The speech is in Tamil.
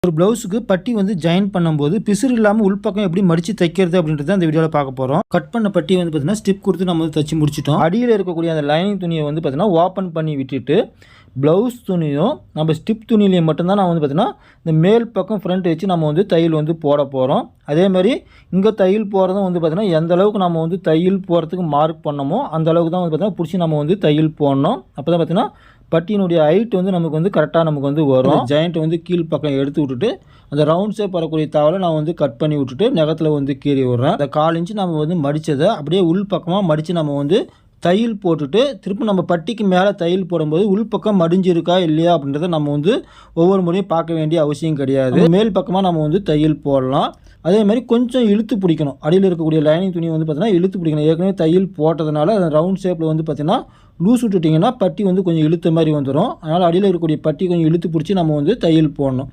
ஒரு ப்ளவுஸுக்கு பட்டி வந்து ஜாயின் பண்ணும்போது பிசுறு இல்லாமல் உள்பக்கம் எப்படி மடித்து தைக்கிறது அப்படின்றத அந்த வீடியோவில் பார்க்க போகிறோம். கட் பண்ண பட்டி வந்து பார்த்தீங்கன்னா ஸ்டிப் கொடுத்து நம்ம வந்து தைச்சி முடிச்சிட்டோம். அடியில் இருக்கக்கூடிய அந்த லைனிங் துணியை வந்து பார்த்தீங்கன்னா ஓப்பன் பண்ணி விட்டுட்டு ப்ளவுஸ் துணியும் நம்ம ஸ்டிப் துணியிலையும் மட்டும்தான் நான் வந்து பார்த்தீங்கன்னா இந்த மேல் பக்கம் ஃப்ரண்ட் வச்சு நம்ம வந்து தையல் வந்து போட போகிறோம். அதேமாதிரி இங்கே தையல் போகிறதும் வந்து பார்த்தீங்கன்னா எந்த அளவுக்கு நம்ம வந்து தையல் போகிறதுக்கு மார்க் பண்ணமோ அந்த அளவுக்கு தான் வந்து பார்த்தீங்கன்னா பிடிச்சி நம்ம வந்து தையல் போடணும். அப்போ தான் பார்த்தீங்கன்னா பட்டியினுடைய ஹைட் வந்து நமக்கு வந்து கரெக்டாக நமக்கு வந்து வரும். ஜாயிண்ட் வந்து கீழ் பக்கம் எடுத்து விட்டுட்டு அந்த ரவுண்ட் ஷேப் வரக்கூடிய தாவலை நான் வந்து கட் பண்ணி விட்டுட்டு நகத்தில் வந்து கீறி விட்றேன். அந்த 1/4 இன்ச்சு நம்ம வந்து மடித்ததை அப்படியே உள் பக்கமாக மடித்து நம்ம வந்து தையல் போட்டுட்டு திரும்ப நம்ம பட்டிக்கு மேலே தையல் போடும்போது உள்பக்கம் மடிஞ்சிருக்கா இல்லையா அப்படின்றத நம்ம வந்து ஒவ்வொரு முறையும் பார்க்க வேண்டிய அவசியம் கிடையாது. மேல் பக்கமாக நம்ம வந்து தையல் போடலாம். அதே மாதிரி கொஞ்சம் இழுத்து பிடிக்கணும். அடியில் இருக்கக்கூடிய லைனிங் துணி வந்து பார்த்தீங்கன்னா இழுத்து பிடிக்கணும். ஏற்கனவே தையல் போட்டதுனால அந்த ரவுண்ட் ஷேப்பில் வந்து பார்த்தீங்கன்னா லூஸ் விட்டுட்டிங்கன்னா பட்டி வந்து கொஞ்சம் இழுத்த மாதிரி வந்துடும். அதனால் அடியில் இருக்கக்கூடிய பட்டி கொஞ்சம் இழுத்து பிடிச்சி நம்ம வந்து தையல் போடணும்.